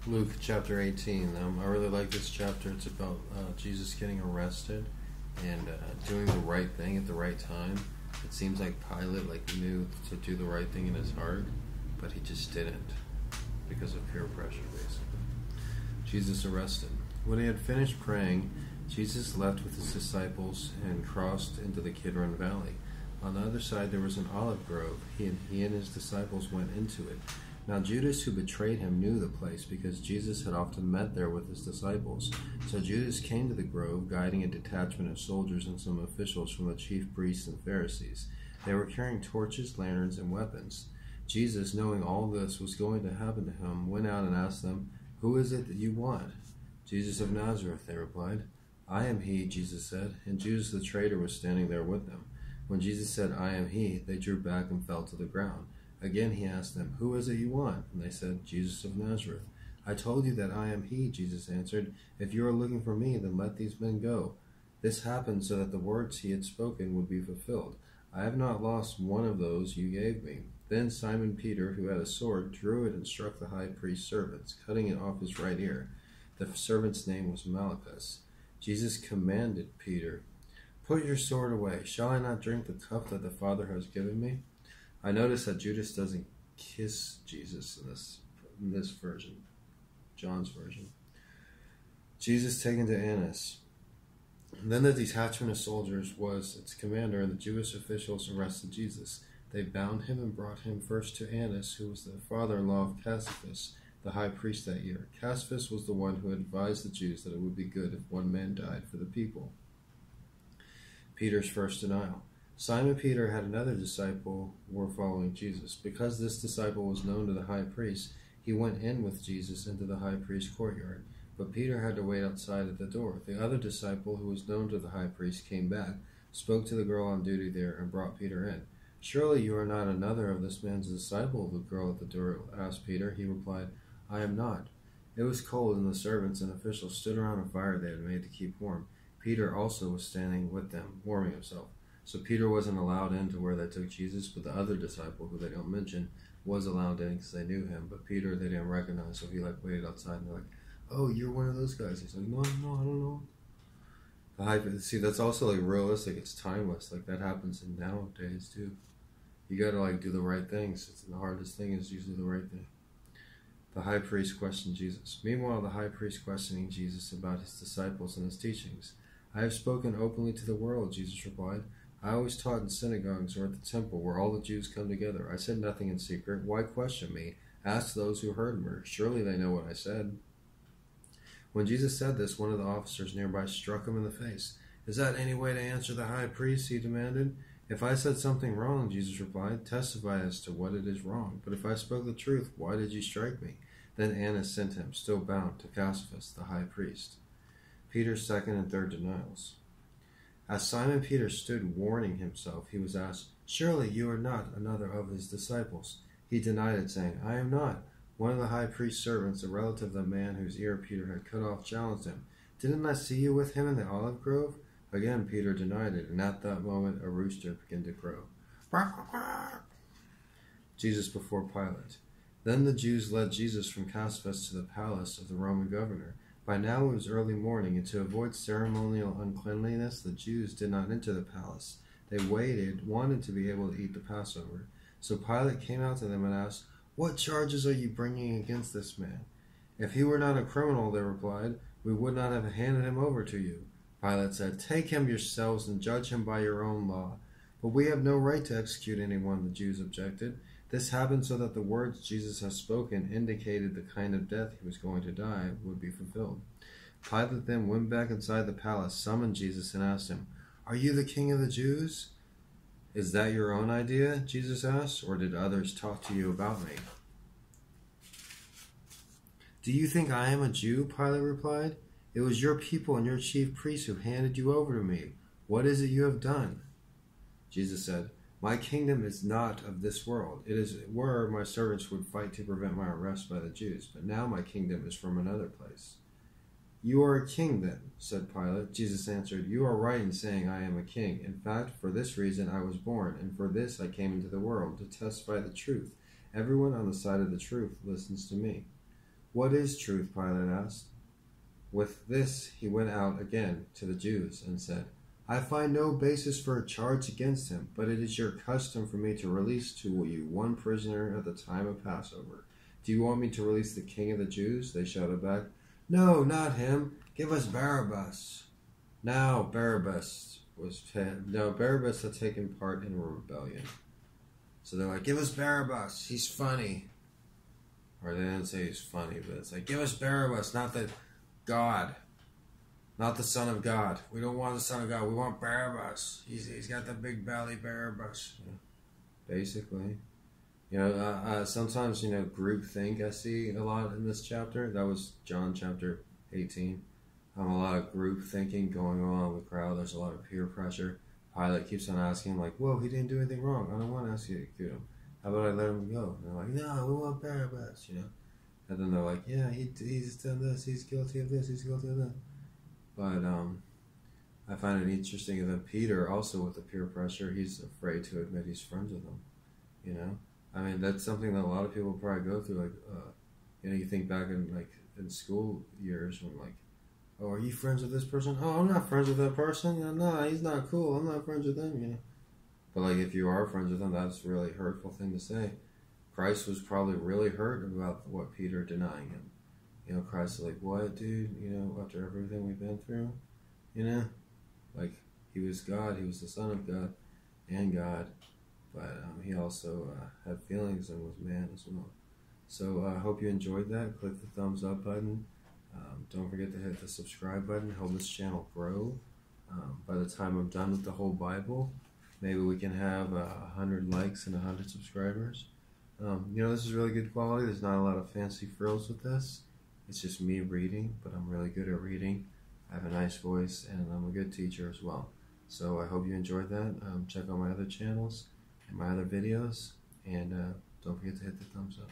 Luke chapter 18. I really like this chapter. It's about Jesus getting arrested and doing the right thing at the right time. It seems like Pilate knew to do the right thing in his heart, but he just didn't because of peer pressure, basically. Jesus arrested. When he had finished praying, Jesus left with his disciples and crossed into the Kidron Valley. On the other side there was an olive grove. He and his disciples went into it. Now Judas, who betrayed him, knew the place because Jesus had often met there with his disciples. So Judas came to the grove, guiding a detachment of soldiers and some officials from the chief priests and Pharisees. They were carrying torches, lanterns, and weapons. Jesus, knowing all this was going to happen to him, went out and asked them, "Who is it that you want?" "Jesus of Nazareth," they replied. "I am he," Jesus said, and Judas the traitor was standing there with them. When Jesus said, "I am he," they drew back and fell to the ground. Again he asked them, "Who is it you want?" And they said, "Jesus of Nazareth." "I told you that I am he," Jesus answered. "If you are looking for me, then let these men go." This happened so that the words he had spoken would be fulfilled. "I have not lost one of those you gave me." Then Simon Peter, who had a sword, drew it and struck the high priest's servant, cutting it off his right ear. The servant's name was Malchus. Jesus commanded Peter, "Put your sword away. Shall I not drink the cup that the Father has given me?" I notice that Judas doesn't kiss Jesus in this version, John's version. Jesus taken to Annas. Then the detachment of soldiers was its commander, and the Jewish officials arrested Jesus. They bound him and brought him first to Annas, who was the father-in-law of Caiaphas, the high priest that year. Caiaphas was the one who had advised the Jews that it would be good if one man died for the people. Peter's first denial. Simon Peter had another disciple who were following Jesus. Because this disciple was known to the high priest, he went in with Jesus into the high priest's courtyard. But Peter had to wait outside at the door. The other disciple, who was known to the high priest, came back, spoke to the girl on duty there, and brought Peter in. "Surely you are not another of this man's disciple?" the girl at the door asked Peter. He replied, "I am not." It was cold, and the servants and officials stood around a fire they had made to keep warm. Peter also was standing with them, warming himself. So Peter wasn't allowed in to where they took Jesus, but the other disciple, who they don't mention, was allowed in because they knew him. But Peter, they didn't recognize, so he waited outside, and they're like, "Oh, you're one of those guys." He's like, No, I don't know." See, that's also realistic. It's timeless. That happens in nowadays too. You gotta do the right things. The hardest thing is usually the right thing. The high priest questioned Jesus. Meanwhile, the high priest questioning Jesus about his disciples and his teachings. "I have spoken openly to the world," Jesus replied. "I always taught in synagogues or at the temple where all the Jews come together. I said nothing in secret. Why question me? Ask those who heard me. Surely they know what I said." When Jesus said this, one of the officers nearby struck him in the face. "Is that any way to answer the high priest?" he demanded. "If I said something wrong," Jesus replied, "testify as to what it is wrong. But if I spoke the truth, why did you strike me?" Then Annas sent him, still bound, to Caiaphas, the high priest. Peter's second and third denials. As Simon Peter stood warning himself, he was asked, "Surely you are not another of his disciples?" He denied it, saying, "I am not." One of the high priest's servants, a relative of the man whose ear Peter had cut off, challenged him, "Didn't I see you with him in the olive grove?" Again Peter denied it, and at that moment a rooster began to crow. Jesus before Pilate. Then the Jews led Jesus from Caiaphas to the palace of the Roman governor. By now it was early morning, and to avoid ceremonial uncleanliness, the Jews did not enter the palace. They wanted to be able to eat the Passover. So Pilate came out to them and asked, "What charges are you bringing against this man?" "If he were not a criminal," they replied, "we would not have handed him over to you." Pilate said, "Take him yourselves and judge him by your own law." "But we have no right to execute anyone," the Jews objected. This happened so that the words Jesus had spoken indicated the kind of death he was going to die would be fulfilled. Pilate then went back inside the palace, summoned Jesus, and asked him, "Are you the king of the Jews?" "Is that your own idea?" Jesus asked, "or did others talk to you about me?" "Do you think I am a Jew?" Pilate replied. "It was your people and your chief priests who handed you over to me. What is it you have done?" Jesus said, "My kingdom is not of this world. It were my servants would fight to prevent my arrest by the Jews, but now my kingdom is from another place." "You are a king then," said Pilate. Jesus answered, "You are right in saying I am a king. In fact, for this reason I was born, and for this I came into the world, to testify the truth. Everyone on the side of the truth listens to me." "What is truth?" Pilate asked. With this, he went out again to the Jews and said, "I find no basis for a charge against him, but it is your custom for me to release to you one prisoner at the time of Passover. Do you want me to release the king of the Jews?" They shouted back. "No, not him. Give us Barabbas." Now Barabbas had taken part in a rebellion. So they're like, "Give us Barabbas. He's funny." Or they didn't say he's funny, but it's like, "Give us Barabbas, not the God, not the Son of God. We don't want the Son of God. We want Barabbas. He's got the big belly, Barabbas." Basically, sometimes groupthink I see a lot in this chapter. That was John chapter 18. A lot of group thinking going on in the crowd. There's a lot of peer pressure. Pilate keeps on asking him, like, "Whoa, he didn't do anything wrong. I don't want to execute him. How about I let him go?" And they're like, "No, we want Barabbas," And then they're like, "Yeah, he's done this. He's guilty of this. He's guilty of that." But I find it interesting that Peter, also with the peer pressure, he's afraid to admit he's friends with them. I mean, that's something that a lot of people probably go through. Like, you think back in school years when "Oh, are you friends with this person?" "Oh, I'm not friends with that person." "No, he's not cool. I'm not friends with him." But if you are friends with him, that's a really hurtful thing to say. Christ was probably really hurt about what Peter denying him. Christ is like, "What, dude? After everything we've been through, he was God. He was the Son of God and God, but he also had feelings and was man as well." So I hope you enjoyed that. Click the thumbs up button. Don't forget to hit the subscribe button. Help this channel grow. By the time I'm done with the whole Bible, maybe we can have 100 likes and 100 subscribers. This is really good quality. There's not a lot of fancy frills with this. It's just me reading, but I'm really good at reading. I have a nice voice, and I'm a good teacher as well. So I hope you enjoyed that. Check out my other channels and my other videos, and don't forget to hit the thumbs up.